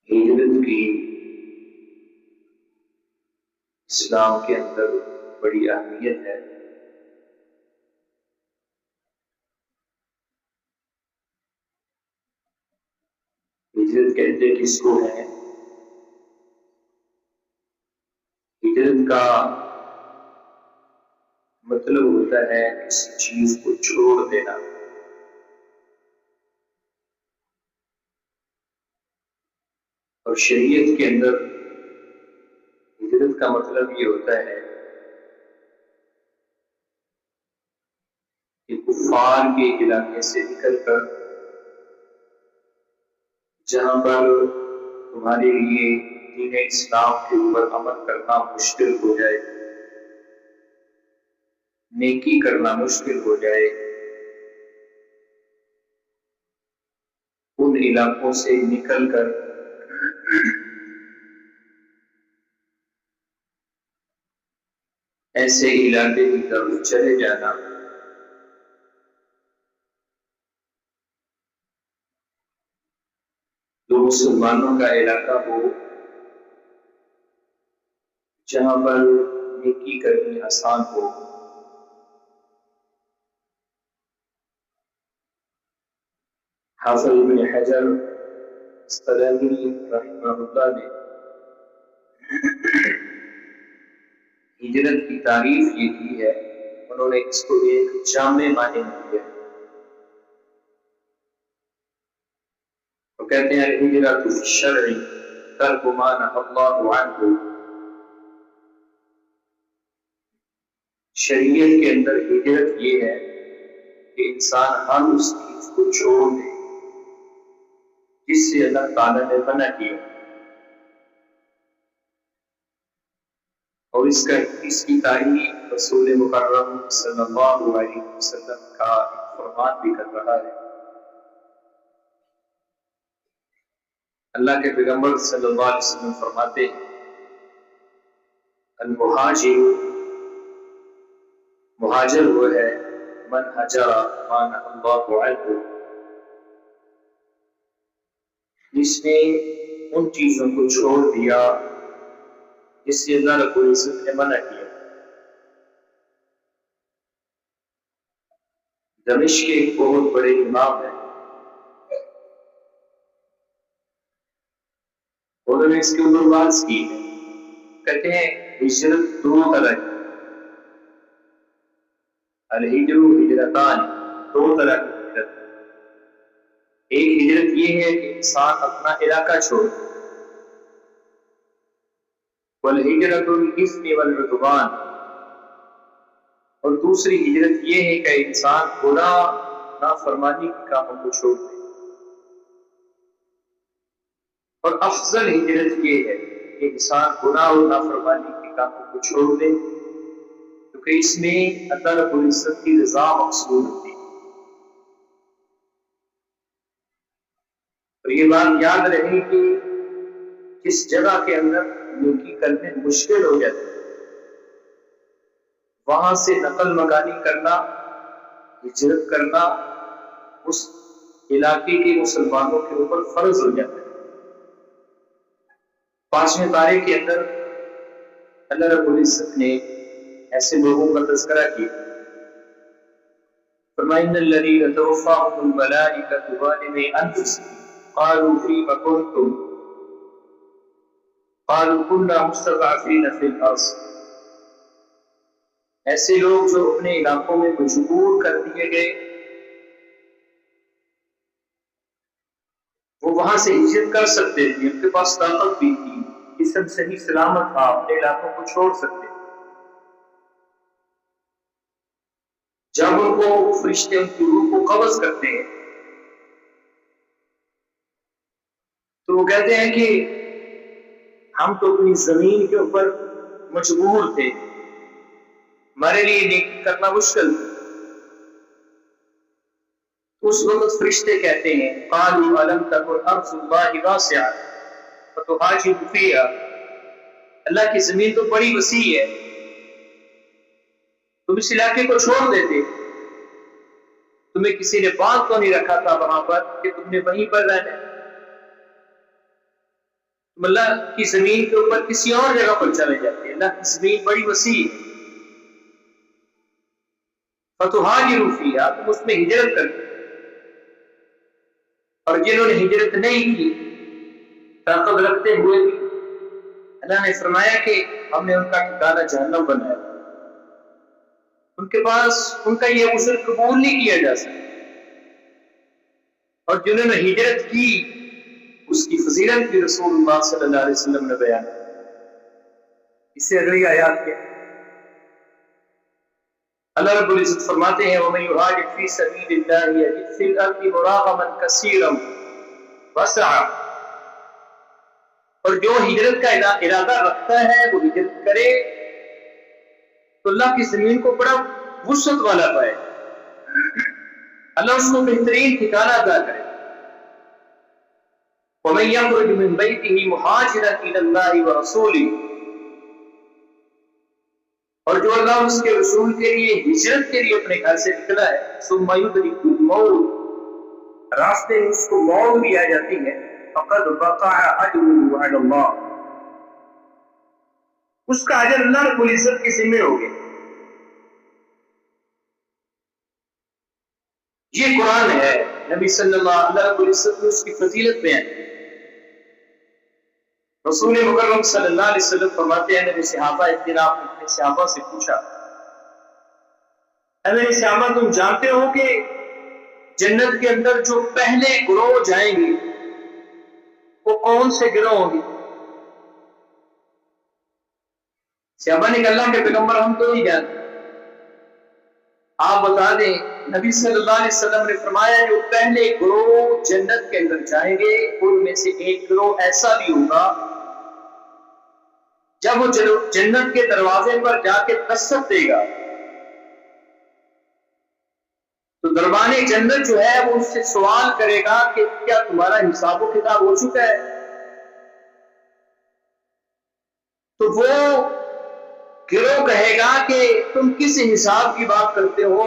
ہجرت کی اسلام کے اندر بڑی اہمیت ہے۔ ہجرت کہتے کس کو ہے؟ ہجرت کا مطلب ہوتا ہے کسی چیز کو چھوڑ دینا۔ اور شریعت کے اندر ہجرت کا مطلب یہ ہوتا ہے کہ کفار کے علاقے سے نکل کر جہاں پر تمہارے لیے دین اسلام کے اوپر عمل کرنا مشکل ہو جائے، نیکی کرنا مشکل ہو جائے، ان علاقوں سے نکل کر ایسے علاقے کی طرف چلے جانا۔ جو مسلمانوں کا علاقہ ہو، جہاں پر نیکی کرنی آسان ہو۔ حافظ ابن حجر اسقلانی رحمہ اللہ نے ہجرت کی تعریف یہ کی ہے، انہوں نے اس کو ایک جامع معنی دیا ہے۔ وہ کہتے ہیں الہجرۃ فی الشرع ترک ما نہی اللہ عنہ۔ شریعت کے اندر ہجرت یہ ہے کہ انسان ہر اس چیز کو چھوڑ دے جس سے اللہ تعالیٰ نے منع کیا، اور اس کی تعریف رسول مکرم صلی اللہ علیہ وسلم کا فرمان بھی کر رہا ہے۔ اللہ کے پیغمبر صلی اللہ علیہ وسلم فرماتے ہیں المہاجر، مہاجر وہ ہے من ہجر ما نہی اللہ عنہ، جس نے ان چیزوں کو چھوڑ دیا جس سے اللہ رب العزت نے منع کیا۔ دمشق کے ایک بہت بڑے امام ہیں، انہوں نے اس کے اوپر بات کی ہے، کہتے ہیں ہجرت دو طرح کی، الہجر ہجرتان، دو طرح کی ہجرت۔ ایک ہجرت یہ ہے کہ انسان اپنا علاقہ چھوڑ، والہجرۃ الاثم والعدوان، اور دوسری ہجرت یہ ہے کہ انسان گناہ نافرمانی کے کاموں کو چھوڑ دے۔ اور افضل ہجرت یہ ہے کہ انسان گناہ اور نافرمانی کے کاموں کو چھوڑ دے، کیونکہ اس میں اللہ رب العزت کی رضا مقصود ہوتی ہے۔ اور یہ بات یاد رہے کہ جس جگہ کے اندر نیکی کرنے مشکل ہو جاتی ہے، وہاں سے نقل مکانی کرنا، ہجرت کرنا اس علاقے کے مسلمانوں کے اوپر فرض ہو جاتا ہے۔ 5ویں پارے کے اندر اللہ رب العزت نے ایسے لوگوں کا تذکرہ کیا، فرمایا ان الذین توفاهم الملائکۃ ظالمی انفسهم قالوا فیم کنتم قالوا كنا مستضعفین فی الارض۔ ایسے لوگ جو اپنے علاقوں میں مجبور کر دیے گئے، وہ وہاں سے ہجرت کر سکتے تھے، ان کے پاس طاقت بھی تھی، جسم صحیح سلامت تھا، اپنے علاقوں کو چھوڑ سکتے تھے۔ جب ان کو فرشتے ان کی روح کو قبض کرتے ہیں تو وہ کہتے ہیں کہ ہم تو اپنی زمین کے اوپر مجبور تھے، ہمارے لیے نیکی کرنا مشکل تھا۔ اس وقت فرشتے کہتے ہیں قالوا الم تکن ارض اللہ واسعہ فتہاجروا فیہا، اللہ کی زمین تو بڑی وسیع ہے، تم اس علاقے کو چھوڑ دیتے، تمہیں کسی نے باندھ تو نہیں رکھا تھا وہاں پر کہ تم نے وہیں پر رہنا ہے۔ تم اللہ کی زمین کے اوپر کسی اور جگہ پر چلے جاتے. اللہ کی زمین بڑی وسیع ہے. فتہاجروا فیہا، تم اس میں ہجرت کرتے. اور جنہوں نے ہجرت نہیں کی، طاقت رکھتے ہوئے بھی، اللہ نے فرمایا کہ ہم نے ان کا ٹھکانہ جہنم بنایا. ان کے پاس ان کا یہ عذر قبول نہیں کیا جا سکتا. اور جنہوں نے ہجرت کی اس کی فضیلت بھی رسول اللہ صلی اللہ علیہ وسلم نے بیان کی. اس سے اگلی آیات کیا اللہ رب العزت فرماتے ہیں وَمَن يُهَاجِرْ فِي سَبِيلِ اللَّهِ يَجِدْ فِي الْأَرْضِ مُرَاغَمًا كَثِيرًا وَسَعًا. اور جو ہجرت کا ارادہ رکھتا ہے وہ ہجرت کرے تو اللہ کی زمین کو بڑا وسعت والا پائے. اللہ اس کو بہترین ٹھکانہ عطا کرے. وَمَن يَخْرُجْ مِن بَيْتِهِ مُهَاجِرًا إِلَى اللَّهِ وَرَسُولِهِ، اور جو اللہ اس کے رسول کے لیے ہجرت کے لیے اپنے گھر سے نکلا ہے ثم يدركه الموت، راستے میں اس کو موت بھی آ جاتی ہے، فقد وقع اجره على اللہ، اس کا اجر اللہ رب العزت کے ذمہ ہو گیا. یہ قرآن ہے. نبی صلی اللہ رب العزت نے اس کی فضیلت بیان کی. رسول مکرم صلی اللہ علیہ وسلم فرماتے ہیں، نبی صحابہ ایک دن آپ نے صحابہ سے پوچھا، اے میرے صحابہ تم جانتے ہو کہ جنت کے اندر جو پہلے گروہ جائیں گے وہ کون سے گروہ ہوں گے؟ صحابہ نے کہا اللہ کے پیغمبر ہم تو نہیں جانتے، آپ بتا دیں. نبی صلی اللہ علیہ وسلم نے فرمایا جو پہلے گروہ جنت کے اندر جائیں گے ان میں سے ایک گروہ ایسا بھی ہوگا جب وہ جنت کے دروازے پر جا کے دستک دے گا تو دربان جنت جو ہے وہ اس سے سوال کرے گا کہ کیا تمہارا حساب و کتاب ہو چکا ہے؟ تو وہ گروہ کہے گا کہ تم کس حساب کی بات کرتے ہو،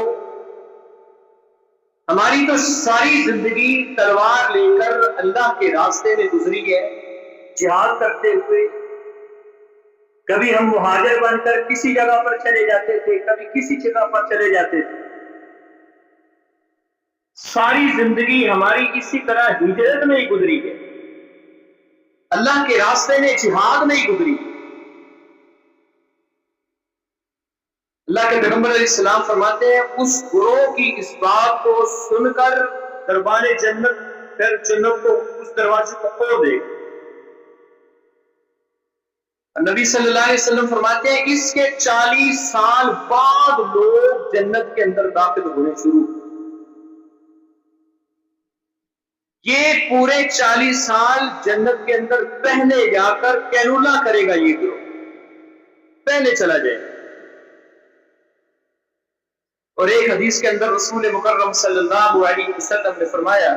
ہماری تو ساری زندگی تلوار لے کر اللہ کے راستے میں گزری ہے، جہاد کرتے ہوئے. کبھی ہم مہاجر بن کر کسی جگہ پر چلے جاتے تھے، کبھی کسی جگہ پر چلے جاتے تھے. ساری زندگی ہماری اسی طرح ہجرت میں ہی گزری ہے، اللہ کے راستے میں جہاد میں ہی گزری. اللہ کے پیغمبر علیہ السلام فرماتے ہیں اس گروہ کی اس بات کو سن کر دربان جنت پھر جنت کو اس دروازے کو کھول دے. نبی صلی اللہ علیہ وسلم فرماتے ہیں اس کے 40 سال بعد لوگ جنت کے اندر داخل ہونے شروع. یہ پورے 40 سال جنت کے اندر پہلے جا کر کیلولا کرے گا، یہ گروہ پہلے چلا جائے. اور ایک حدیث کے اندر رسول مکرم صلی اللہ علیہ وسلم نے فرمایا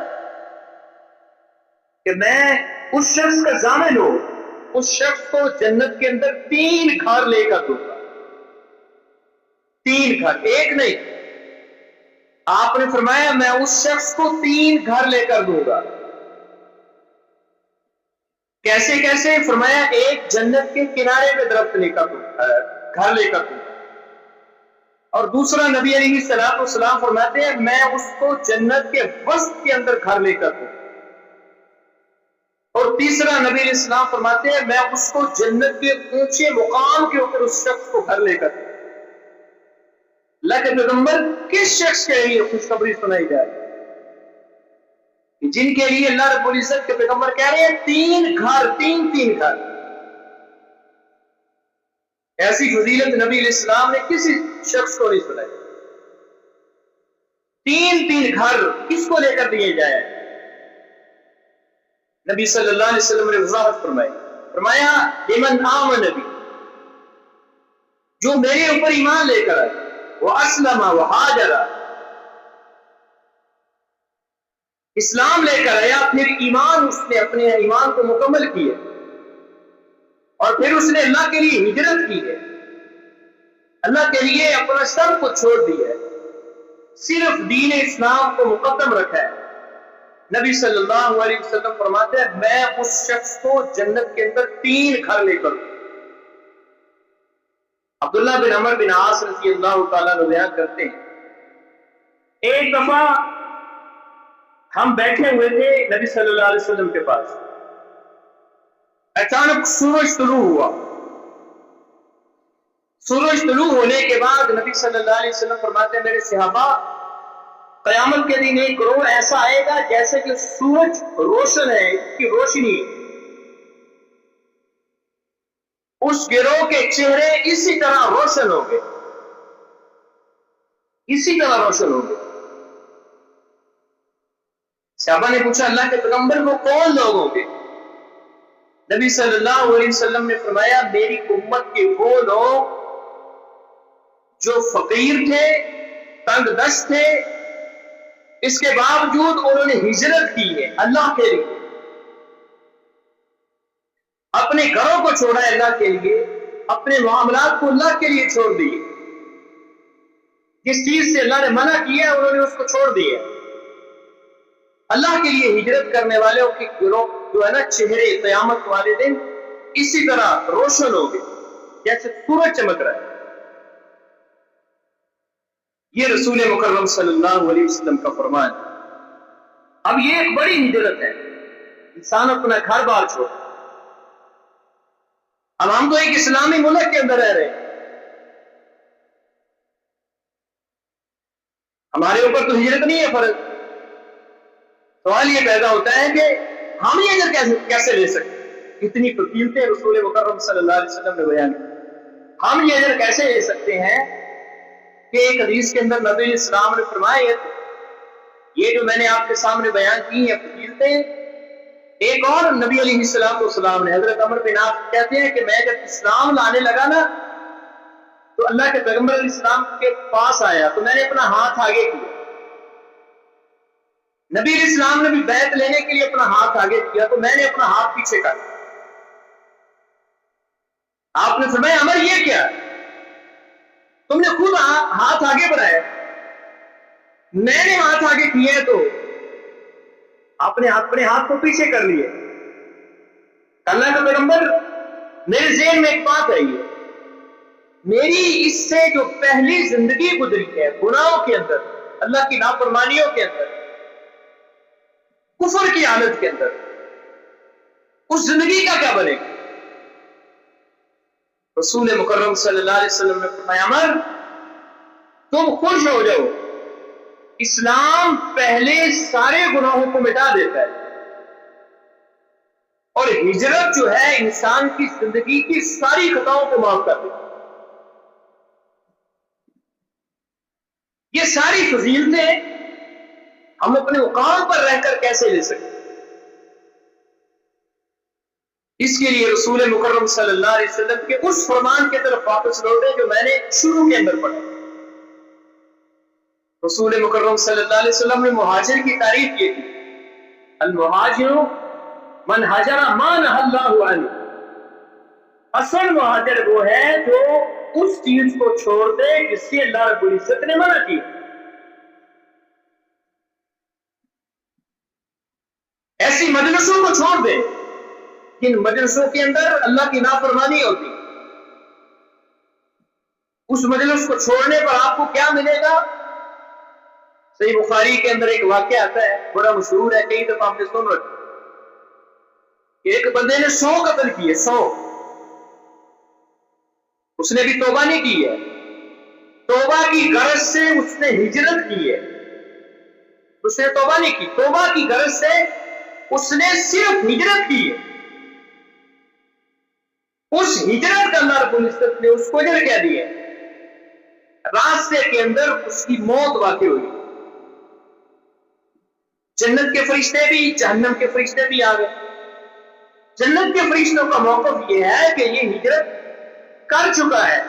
کہ میں اس شخص کا ضامن ہوں، اس شخص کو جنت کے اندر 3 گھر لے کر دوں گا. 3 گھر، ایک نہیں. آپ نے فرمایا میں اس شخص کو 3 گھر لے کر دوں گا. کیسے کیسے؟ فرمایا ایک جنت کے کنارے میں درخت لے کر دوں گا، گھر لے کر دوں گا. اور دوسرا نبی علیہ الصلوۃ والسلام فرماتے ہیں میں اس کو جنت کے وسط کے اندر گھر لے کر دوں. اور تیسرا نبی علیہ السلام فرماتے ہیں میں اس کو جنت کے اونچے مقام کے اوپر اس شخص کو گھر لے کر دوں. اللہ کے پیغمبر کس شخص کے لیے خوشخبری سنائی جائے جن کے لیے اللہ رب العزت کے پیغمبر کہہ رہے ہیں 3 گھر، 3 گھر. ایسی فضیلت نبی علیہ السلام نے کسی شخص کو نہیں سنائی. 3 گھر کس کو لے کر دیے جائے؟ نبی صلی اللہ علیہ وسلم نے وضاحت فرمائی، فرمایا لمن آمن نبی، جو میرے اوپر ایمان لے کر آئے، وہ اسلم و ہاجر، اسلام لے کر آیا، پھر ایمان اس نے اپنے ایمان کو مکمل کیا اور پھر اس نے اللہ کے لیے ہجرت کی ہے، اللہ کے لیے اپنا سب کو چھوڑ دیا ہے، صرف دین اسلام کو مقدم رکھا ہے، نبی صلی اللہ علیہ وسلم فرماتے ہیں میں اس شخص کو جنت کے اندر 3 گھر لے کر دوں۔ عبداللہ بن عمر بن عاص رضی اللہ تعالیٰ عنہ بیان کرتے ہیں ایک دفعہ ہم بیٹھے ہوئے تھے نبی صلی اللہ علیہ وسلم کے پاس، اچانک سورج طلوع ہوا۔ سورج طلوع ہونے کے بعد نبی صلی اللہ علیہ وسلم فرماتے ہیں میرے صحابہ قیامت کے دن ایک گروہ ایسا آئے گا جیسے کہ سورج روشن ہے، اس کی روشنی، اس گروہ کے چہرے اسی طرح روشن ہوں گے، اسی طرح روشن ہوں گے۔ صحابہ نے پوچھا اللہ کے پیغمبر وہ کون لوگ ہوں گے؟ نبی صلی اللہ علیہ وسلم نے فرمایا میری امت کے وہ لوگ جو فقیر تھے، تنگ دست تھے، اس کے باوجود انہوں نے ہجرت کی ہے اللہ کے لیے، اپنے گھروں کو چھوڑا ہے اللہ کے لیے، اپنے معاملات کو اللہ کے لیے چھوڑ دیے، جس چیز سے اللہ نے منع کیا ہے انہوں نے اس کو چھوڑ دیا۔ اللہ کے لیے ہجرت کرنے والوں کی گروہ جو ہے نا چہرے قیامت والے دن اسی طرح روشن ہو گئے جیسے سورج چمک رہا ہے۔ یہ رسول مکرم صلی اللہ علیہ وسلم کا فرمان۔ اب یہ ایک بڑی ہجرت ہے، انسان اپنا گھر بار چھوڑ، اب ہم تو ایک اسلامی ملک کے اندر رہ رہے ہیں، ہمارے اوپر تو ہجرت نہیں ہے فرض۔ سوال یہ پیدا ہوتا ہے کہ ہم یہ اجر کیسے لے سکتے؟ اتنی فضیلتیں رسول مکرم صلی اللہ علیہ وسلم نے بیان کی، ہم یہ اجر کیسے لے سکتے ہیں کہ ایک حدیث کے اندر نبی علیہ السلام نے فرمایا یہ جو میں نے آپ کے سامنے بیان کی ہیں فضیلتیں، ایک اور نبی علیہ السلام نے حضرت عمر بن عاص کہتے ہیں کہ میں جب اسلام لانے لگا نا تو اللہ کے پیغمبر علیہ السلام کے پاس آیا تو میں نے اپنا ہاتھ آگے کیا، نبی علیہ السلام نے بھی بیعت لینے کے لیے اپنا ہاتھ آگے کیا تو میں نے اپنا ہاتھ پیچھے کر، آپ نے فرمایا عمر یہ کیا، تم نے خود ہاتھ آگے بڑھایا، میں نے ہاتھ آگے کیا ہے تو آپ نے اپنے ہاتھ کو پیچھے کر لیے۔ اللہ کا پیغمبر میرے ذہن میں ایک بات آئی ہے، میری اس سے جو پہلی زندگی گزری ہے گناہوں کے اندر، اللہ کی نافرمانیوں کے اندر، کفر کی حالت کے اندر، اس زندگی کا کیا بنے گا؟ رسول مکرم صلی اللہ علیہ وسلم نے فرمایا عمر تم خوش ہو جاؤ، اسلام پہلے سارے گناہوں کو مٹا دیتا ہے، اور ہجرت جو ہے انسان کی زندگی کی ساری خطاؤں کو معاف کر دیتی ہے۔ یہ ساری فضیلتیں ہم اپنے مقام پر رہ کر کیسے لے سکتے؟ اس کے لیے رسول مکرم صلی اللہ علیہ وسلم کے اس فرمان کی طرف واپس لوٹے جو میں نے شروع کے اندر پڑھا۔ رسول مکرم صلی اللہ علیہ وسلم نے مہاجر کی تعریف کی تھی، المہاجر من ہجر ما نہی اللہ عنہ، اصل مہاجر وہ ہے جو اس چیز کو چھوڑ دے جس سے اللہ رب العزت نے منع کی۔ ایسی مجلسوں کو چھوڑ دے جن مجلسوں کے اندر اللہ کی نافرمانی ہوتی، اس مجلس کو چھوڑنے پر آپ کو کیا ملے گا؟ صحیح بخاری کے اندر ایک واقعہ آتا ہے، بڑا مشہور ہے، کئی دفعہ ہم نے سن رکھا کہ ایک بندے نے 100 قتل کیے، 100، اس نے بھی توبہ نہیں کی ہے، توبہ کی غرض سے اس نے ہجرت کی ہے، اس نے توبہ نہیں کی، توبہ کی غرض سے اس نے صرف ہجرت کی ہے، اس ہجرت کا اللہ رب العزت نے اس کو اجر کیا دیا، راستے کے اندر اس کی موت واقع ہوئی، جنت کے فرشتے بھی جہنم کے فرشتے بھی آ گئے۔ جنت کے فرشتوں کا موقف یہ ہے کہ یہ ہجرت کر چکا ہے،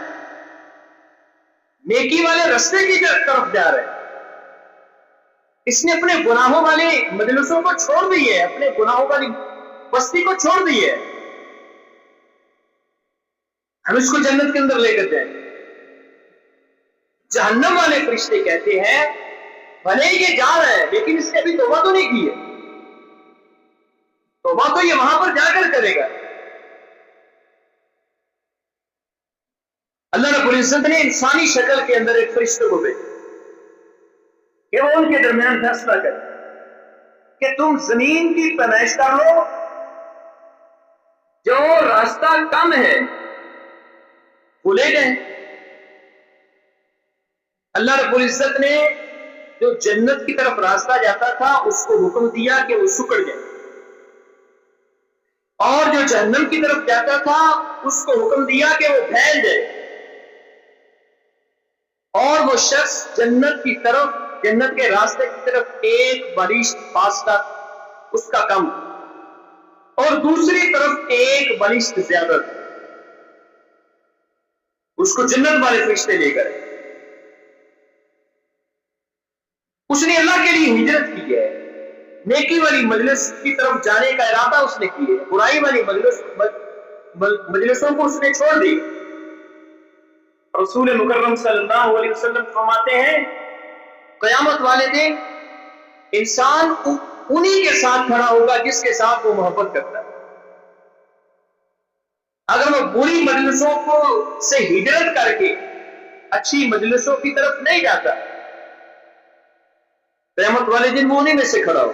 نیکی والے رستے کی طرف جا رہے ہیں، اس نے اپنے گناہوں والی مجلسوں کو چھوڑ دی ہے، اپنے گناہوں والی بستی کو چھوڑ دی ہے، ہم اس کو جنت کے اندر لے کر جائیں۔ جہنم والے فرشتے کہتے ہیں بھلے یہ جا رہا ہے لیکن اس نے ابھی توبہ تو نہیں کی ہے، توبہ تو یہ وہاں پر جا کر کرے گا. اللہ رب العزت نے انسانی شکل کے اندر ایک فرشتے کو بھیجا کہ وہ ان کے درمیان فیصلہ کرے کہ تم زمین کی پیمائش کر لو، جو راستہ کم ہے وہ لے جائیں. اللہ رب العزت نے جو جنت کی طرف راستہ جاتا تھا اس کو حکم دیا کہ وہ سکڑ جائے، اور جو جہنم کی طرف جاتا تھا اس کو حکم دیا کہ وہ پھیل جائے، اور وہ شخص جنت کی طرف، جنت کے راستے کی طرف ایک بارش فاصلہ اس کا کم اور دوسری طرف ایک بارش زیادہ، اس کو جنت والے فرشتے لے کر. اس نے اللہ کے لیے ہجرت کی ہے، نیکی والی مجلس کی طرف جانے کا ارادہ اس نے کی ہے، برائی والی مجلسوں کو اس نے چھوڑ دی. رسول مکرم صلی اللہ علیہ وسلم فرماتے ہیں قیامت والے دن انسان انہی کے ساتھ کھڑا ہوگا جس کے ساتھ وہ محبت کرتا ہے. اگر وہ بری مجلسوں کو سے ہجرت کر کے اچھی مجلسوں کی طرف نہیں جاتا، قیامت والے دن وہ انہی میں سے کھڑا ہو.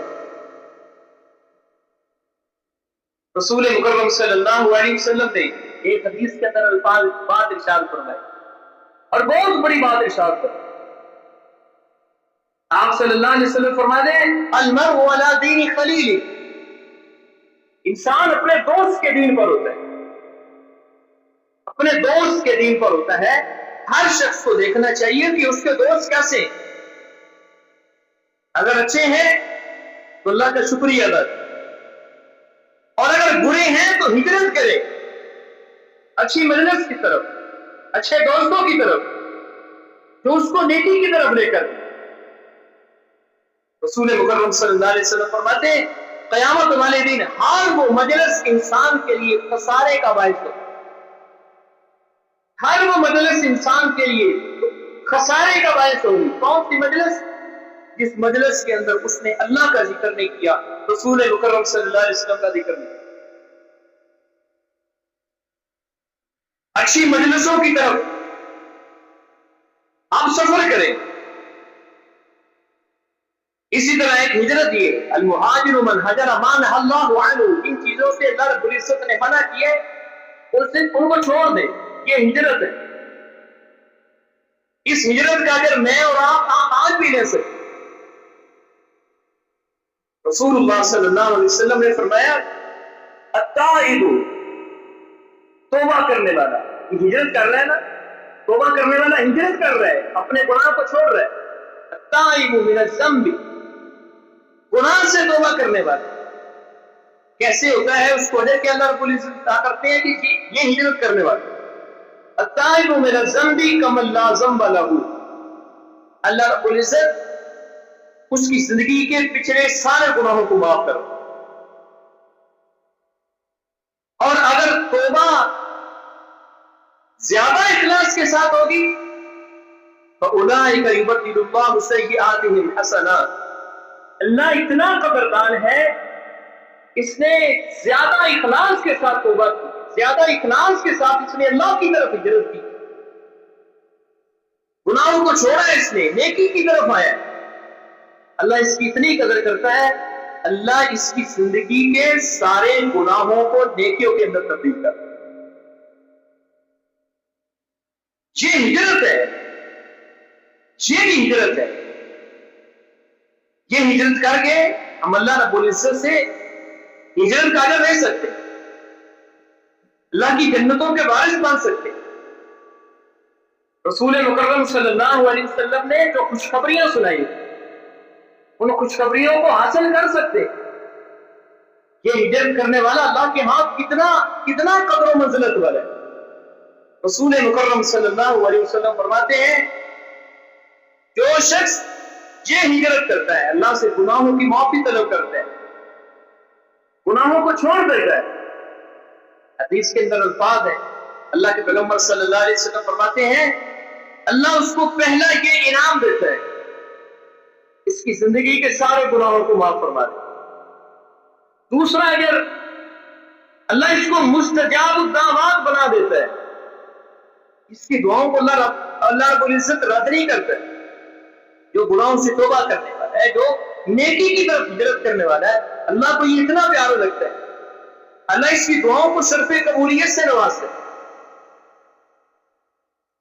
رسول مکرم صلی اللہ علیہ وسلم نے ایک حدیث کے اندر الفاظ بات ارشاد فرمائی اور بہت بڑی بات ارشاد فرمائی. آپ صلی اللہ علیہ وسلم فرماتے ہیں المرء علی دین خلیل، انسان اپنے دوست کے دین پر ہوتا ہے، اپنے دوست کے دین پر ہوتا ہے. ہر شخص کو دیکھنا چاہیے کہ اس کے دوست کیسے ہیں. اگر اچھے ہیں تو اللہ کا شکریہ ادا کرے، اور اگر برے ہیں تو ہجرت کرے اچھی مجلس کی طرف، اچھے دوستوں کی طرف جو اس کو نیکی کی طرف لے کر. رسول مکرم صلی اللہ علیہ وسلم فرماتے ہیں قیامت والے دن ہر وہ مجلس انسان کے لیے خسارے کا باعث ہو، ہر وہ مجلس انسان کے لیے خسارے کا باعث ہوگی. کون سی مجلس؟ جس مجلس کے اندر اس نے اللہ کا ذکر نہیں کیا، رسول مکرم صلی اللہ علیہ وسلم کا ذکر نہیں. اچھی مجلسوں کی طرف آپ سفر کریں. اسی طرح ایک ہجرت یہ المہاجر من حجر ما نہى اللہ عنہ، جن چیزوں سے اللہ رب العزت نے منع کیے ان کو چھوڑ دیں، یہ ہجرت ہے. اس ہجرت کا اگر میں اور آپ آج بھی لے سکتے. رسول اللہ صلی اللہ علیہ وسلم نے فرمایا التائب، توبہ کرنے والا، ہجرت کر رہا ہے نا، توبہ کرنے والا ہجرت کر رہا ہے، اپنے گناہ کو چھوڑ رہا ہے. التائب من الذنب، گناہ سے توبہ کرنے والا. کیسے ہوتا ہے اس کو اجر کے اللہ رب العزت عطا کرتے ہیں کہ یہ ہجرت کرنے والا. التائب من الذنب کمن لا ذنب له، اللہ رب العزت اس کی زندگی کے پچھلے سارے گناہوں کو معاف کرو. اور اگر توبہ زیادہ اخلاص کے ساتھ ہوگی فَأُولَٰئِكَ يُبَدِّلُ اللَّهُ سَيِّئَاتِهِمْ حَسَنَاتٍ، اللہ اتنا قدردان ہے، اس نے زیادہ اخلاص کے ساتھ توبہ کی، زیادہ اخلاص کے ساتھ اس نے اللہ کی طرف ہجرت کی، گناہوں کو چھوڑا ہے، اس نے نیکی کی طرف آیا. اللہ اس کی اتنی قدر کرتا ہے، اللہ اس کی زندگی کے سارے گناہوں کو نیکیوں کے اندر تبدیل کرتا ہے. یہ ہجرت ہے، یہ بھی ہجرت ہے. یہ ہجرت کر کے ہم اللہ رب العزت سے ہجرت کا اجر لے سکتے، اللہ کی جنتوں کے وارث بن سکتے. رسول مکرم صلی اللہ علیہ وسلم نے جو خوشخبریاں سنائی ان خوشخبریوں کو حاصل کر سکتے. یہ ہجرت کرنے والا اللہ کے ہاں کتنا قدر و منزلت والا ہے. رسول مکرم صلی اللہ علیہ وسلم فرماتے ہیں جو شخص یہ ہجرت کرتا ہے، اللہ سے گناہوں کی معافی طلب کرتا ہے، گناہوں کو چھوڑ دیتا ہے. حدیث کے اندر الفاظ ہے، اللہ کے پیغمبر صلی اللہ علیہ وسلم فرماتے ہیں اللہ اس کو پہلا یہ انعام دیتا ہے، اس کی زندگی کے سارے گناہوں کو معاف فرما دے. دوسرا اگر اللہ اس کو مستجاب الدعوات بنا دیتا ہے، اس کی دعاؤں کو اللہ رب العزت رد نہیں کرتا ہے، جو گناہوں سے توبہ کرنے والا ہے، جو نیکی کی طرف ہجرت کرنے والا ہے، اللہ کو یہ اتنا پیارا لگتا ہے، اللہ اس کی دعاؤں کو شرف قبولیت سے نوازتا ہے،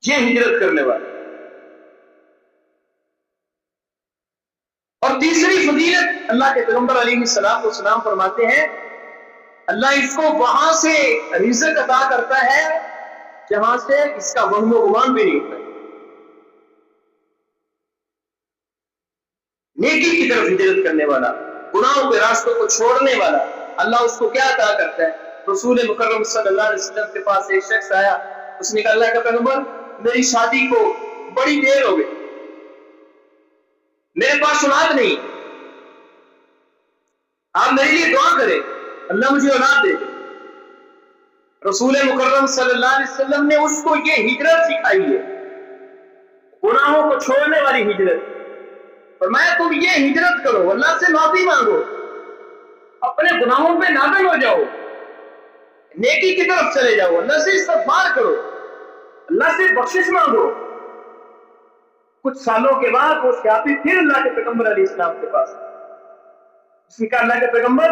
یہ ہجرت کرنے والا۔ اور تیسری فضیلت اللہ کے پیغمبر علیہ السلام فرماتے ہیں اللہ اس کو وہاں سے رزق عطا کرتا ہے جہاں سے اس کا وہم و گمان بھی نہیں ہوتا۔ نیکی کی طرف ہجرت کرنے والا، گناہوں کے راستوں کو چھوڑنے والا، اللہ اس کو کیا عطا کرتا ہے؟ رسول مکرم صلی اللہ علیہ وسلم کے پاس ایک شخص آیا، اس نے کہا اللہ کا پیغمبر میری شادی کو بڑی دیر ہو گئی، میرے پاس اولاد نہیں، آپ میرے لیے دعا کریں اللہ مجھے اولاد دے۔ رسول مکرم صلی اللہ علیہ وسلم نے اس کو یہ ہجرت سکھائی ہے، گناہوں کو چھوڑنے والی ہجرت، فرمایا تم یہ ہجرت کرو، اللہ سے معافی مانگو، اپنے گناہوں پہ نادم ہو جاؤ، نیکی کی طرف چلے جاؤ، اللہ سے استغفار کرو، اللہ سے بخشش مانگو۔ کچھ سالوں کے بعد وہ صحابی پھر اللہ کے پیغمبر علیہ السلام کے پاس، اس نے کہا اللہ کے پیغمبر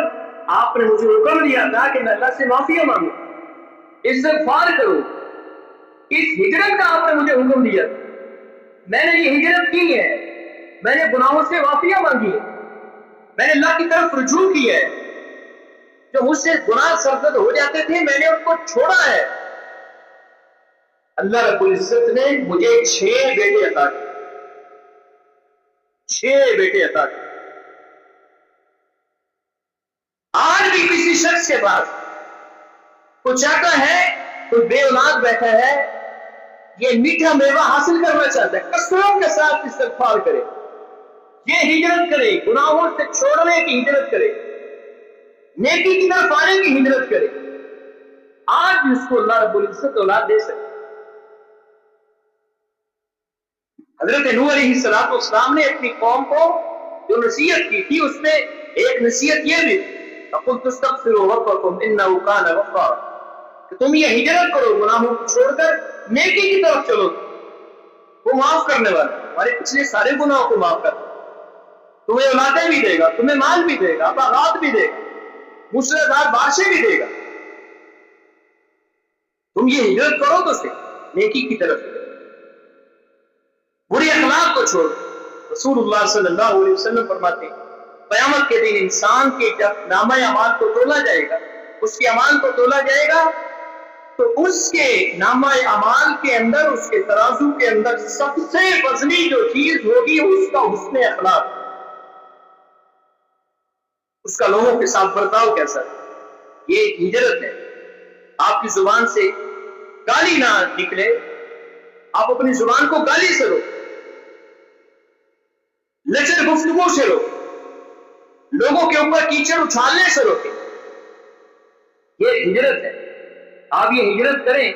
آپ نے مجھے حکم دیا تھا کہ میں اللہ سے معافی مانگو، استغفار کرو، اس ہجرت کا آپ نے مجھے حکم دیا تھا، میں نے یہ ہجرت کی ہے، میں نے گناہوں سے معافیاں مانگی ہے، میں نے اللہ کی طرف رجوع کی ہے، جو مجھ سے گناہ سرزد ہو جاتے تھے میں نے ان کو چھوڑا ہے۔ اللہ رب العزت نے مجھے 6 بیٹے عطا کیے، 6 بیٹے عطا کیے۔ آج بھی کسی شخص کے پاس کوئی چاہتا ہے، کوئی بے اولاد بیٹھا ہے، یہ میٹھا میوہ حاصل کرنا چاہتا ہے، کثرت کے ساتھ استغفار کرے، یہ ہجرت کرے، گناہوں سے چھوڑنے کی ہجرت کرے، نیکی کی طرف آنے کی ہجرت کرے، آج بھی اس کو اللہ رب العزت اولاد دے سکتے۔ حضرت نوح علیہ السلام نے اپنی قوم کو جو نصیحت کی تھی اس میں ایک نصیحت یہ بھی فَقُلْتُ اسْتَغْفِرُوا رَبَّكُمْ إِنَّهُ كَانَ غَفَّارًا کہ تم یہ ہجرت کرو، گناہوں کو چھوڑ کر نیکی کی طرف چلو، وہ معاف کرنے والا، ہمارے پچھلے سارے گناہوں کو معاف کر، تمہیں اولادیں بھی دے گا، تمہیں مال بھی دے گا، باغات بھی دے گا، موسلادھار بارشیں بھی دے گا، تم یہ ہجرت کرو تو سے نیکی کی طرف، بری اخلاق کو چھوڑ۔ رسول اللہ صلی اللہ علیہ وسلم فرماتے ہیں قیامت کے دن انسان کے جب نامہ اعمال کو تولا جائے گا، اس کے اعمال کو تولا جائے گا تو اس کے نامہ اعمال کے اندر، اس کے ترازو کے اندر سب سے وزنی جو چیز ہوگی اس کا حسن اخلاق، اس کا لوگوں کے ساتھ برتاؤ کیسا ہے۔ یہ ایک ہجرت ہے، آپ کی زبان سے گالی نہ نکلے، آپ اپنی زبان کو گالی سے رو، لچر گفتگو سے رو، لوگوں کے اوپر کیچڑ اچھالنے سے روکے، یہ ہجرت ہے، آپ یہ ہجرت کریں۔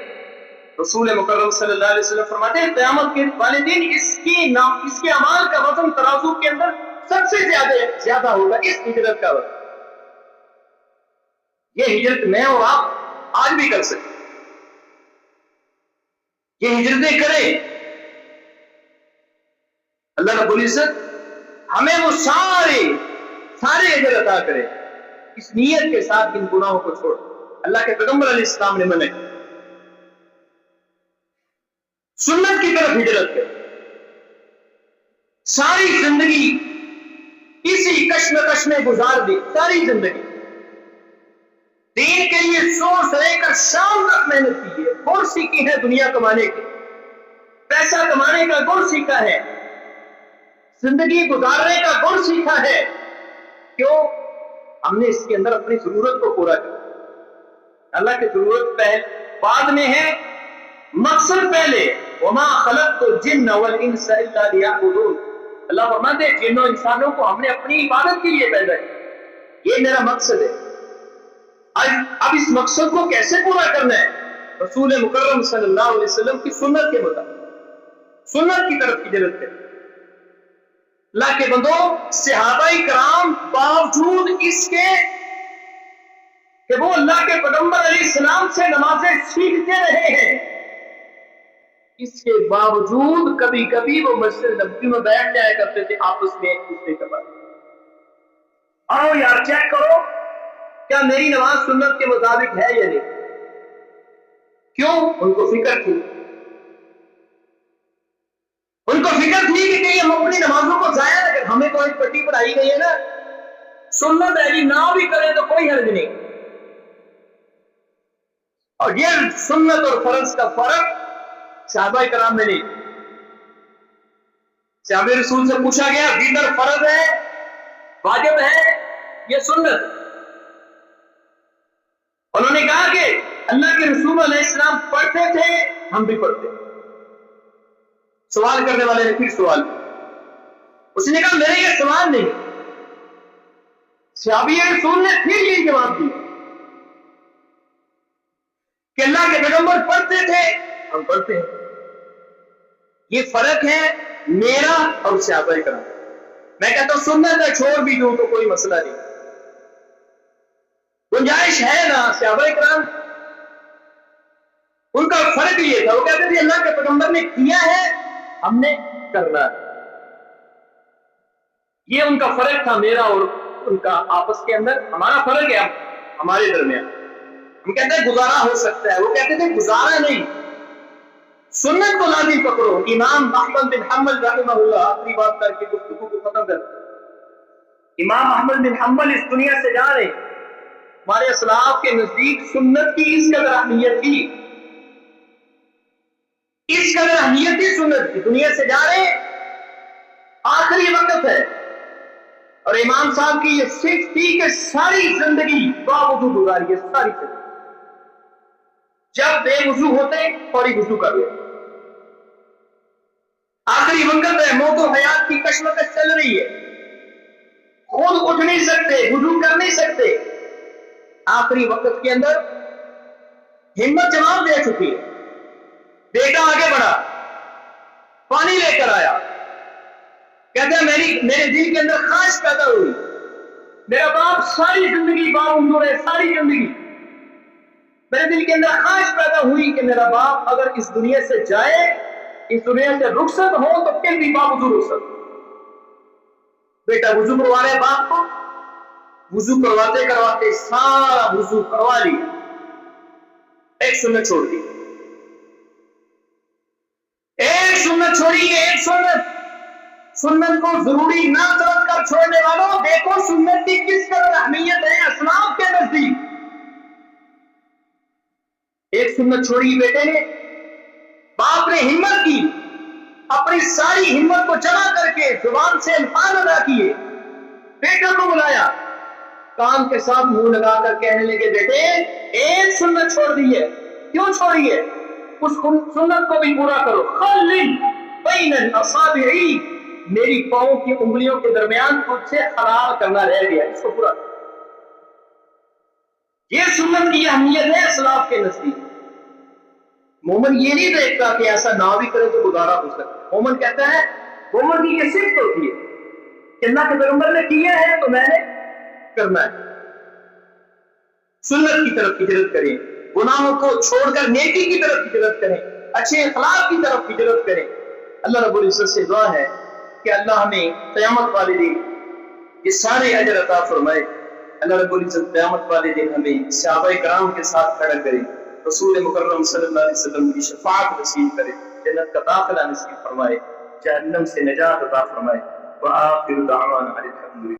رسول مکرم صلی اللہ علیہ وسلم فرماتے ہیں قیامت کے والے دن اس کے اعمال کا وزن ترازو کے اندر سب سے زیادہ ہوگا اس ہجرت کا وزن۔ یہ ہجرت میں اور آپ آج بھی کر سکتے، یہ ہجرتیں کریں، اللہ رب العزت ہمیں وہ سارے اجر عطا کرے اس نیت کے ساتھ ان گناہوں کو چھوڑ۔ اللہ کے پیغمبر علیہ السلام نے منع کی، سنت کی طرف ہجرت کرے، ساری زندگی اسی کشمکش میں گزار دی، ساری زندگی دین کے لیے صبح سے لے کر شام تک محنت کی ہے، گڑ سیکھی ہے دنیا کمانے کی، پیسہ کمانے کا گڑ سیکھا ہے، زندگی گزارنے کا گڑ سیکھا ہے، کیوں؟ ہم نے اس کے اندر اپنی ضرورت کو پورا کیا۔ اللہ کی ضرورت بعد میں ہے، مقصد پہلے۔ وما خلقت الجن والانس الا ليعبدون، اللہ فرماتے ہیں جنوں انسانوں کو ہم نے اپنی عبادت کے لیے پیدا کیا، یہ میرا مقصد ہے۔ اب اس مقصد کو کیسے پورا کرنا ہے؟ رسول مکرم صلی اللہ علیہ وسلم کی سنت کے مطابق، سنت کی طرف ہجرت کریں۔ اللہ کے بندو، صحابہ کرام باوجود اس کے کہ وہ اللہ کے پیغمبر علیہ السلام سے نمازیں سیکھتے رہے ہیں، اس کے باوجود کبھی کبھی وہ مسجد نبوی میں بیٹھ جایا کرتے تھے آپس میں ایک دوسرے کے بعد، آؤ یار چیک کرو کیا میری نماز سنت کے مطابق ہے یا نہیں۔ کیوں؟ ان کو فکر تھی، ان کو فکر تھی کہ کہیں ہم اپنی نمازوں کو ضائع نہ کریں۔ ہمیں تو ایک پٹی پڑھائی گئی ہے نا، سنت ہے جی، نہ بھی کریں تو کوئی حرج نہیں۔ اور یہ سنت اور فرض کا فرق صحابہ کرام میں نہیں۔ صحابہ رسول سے پوچھا گیا ویتر فرض ہے، واجب ہے، یہ سنت؟ انہوں نے کہا کہ اللہ کے رسول علیہ السلام پڑھتے تھے، ہم بھی پڑھتے۔ سوال کرنے والے نے پھر سوال کیا، اس نے کہا میرے یہ سوال نہیں۔ صحابی رسول نے پھر یہی جواب دیا کہ اللہ کے پیغمبر پڑھتے تھے، ہم پڑھتے ہیں۔ یہ فرق ہے میرا اور صحابہ کرام۔ میں کہتا ہوں سنت ہے چھوڑ بھی دوں تو کوئی مسئلہ نہیں، گنجائش ہے نا۔ صحابہ کرام ان کا فرق یہ تھا، وہ کہتے تھے اللہ کے پیغمبر نے کیا ہے ہم نے کرنا ہے۔ یہ ان کا فرق تھا، میرا اور ان کا آپس کے اندر۔ ہمارا فرق ہے ہمارے درمیان، ہم کہتے ہیں گزارا ہو سکتا ہے، وہ کہتے تھے گزارا نہیں، سنت کو لازم پکڑو۔ امام احمد بن حنبل رحمہ اللہ، آخری بات کر کے گفتگو کو ختم کر، امام احمد بن حنبل اس دنیا سے جا رہے ہیں۔ ہمارے اسلاف کے نزدیک سنت کی اس قدر اہمیت تھی، اس قدر اہمیت تھی سنت کی، دنیا سے جا رہے ہیں، آخری وقت ہے، اور امام صاحب کی یہ صفت تھی کہ ساری زندگی باوضو گزاری ہے، ساری زندگی جب بے وضو ہوتے فوری وضو کر لیں۔ آخری وقت ہے، موت و حیات کی کشمکش چل رہی ہے، خود اٹھ نہیں سکتے، وضو کر نہیں سکتے، آخری وقت کے اندر ہمت جواب دے چکی ہے۔ بیٹا آگے بڑھا، پانی لے کر آیا، کہتے ہیں میرے دل کے اندر خواہش پیدا ہوئی، میرا باپ ساری زندگی باوضو ہے، ساری زندگی میرے دل کے اندر خواہش پیدا ہوئی کہ میرا باپ اگر اس دنیا سے جائے، اس دنیا سے رخصت ہو تو پھر بھی باوضو رخصت۔ بیٹا وضو کروا رہے باپ کو، وضو کرواتے کرواتے سارا وضو کروا لیا، ایک سنت چھوڑ دی، ایک سنت چھوڑی ہے، ایک سنت کو ضروری نہ سمجھ کر چھوڑنے والوں، دیکھو سنت کی کس قدر اہمیت ہے اسلاف کے نزدیک۔ ایک سنت چھوڑی بیٹے نے، باپ نے ہمت کی، اپنی ساری ہمت کو جمع کر کے زبان سے الفاظ ادا کیے، بیٹے کو بلایا، کان کے ساتھ منہ لگا کر کہنے لگے بیٹے ایک سنت چھوڑ دی ہے، کیوں چھوڑی ہے؟ اس سنت کو بھی پورا کرو، خلل بین الاصابع، میری پاؤں کی انگلیوں کے درمیان تجھ سے حلال کرنا رہ گیا، اس کو پورا۔ یہ سنت کی اہمیت ہے اسلاف کے نزدیک۔ مومن یہ نہیں دیکھتا کہ ایسا نہ بھی کرے تو گزارا ہو سکتا ہے، مومن کہتا ہے، مومن کی یہ صفت ہوتی ہے کہ اللہ کے پیغمبر نے کیا ہے تو میں نے کرنا ہے۔ سنت کی طرف ہجرت کریں، گناہوں کو چھوڑ کر نیکی کی طرف ہجرت کریں، اچھے اخلاق کی طرف ہجرت کریں۔ اللہ رب العزت سے دعا ہے کہ اللہ ہمیں قیامت والے دن یہ سارے اجر عطا فرمائے۔ اللہ رب العزت قیامت والے دن ہمیں صحابہ کرام کے ساتھ کھڑا کرے، رسول مکرم صلی اللہ علیہ وسلم کی شفاعت نصیب کرے، جنت کا داخلہ نصیب فرمائے، جہنم سے نجات عطا فرمائے۔ وآخر دعوانا الحمدللہ۔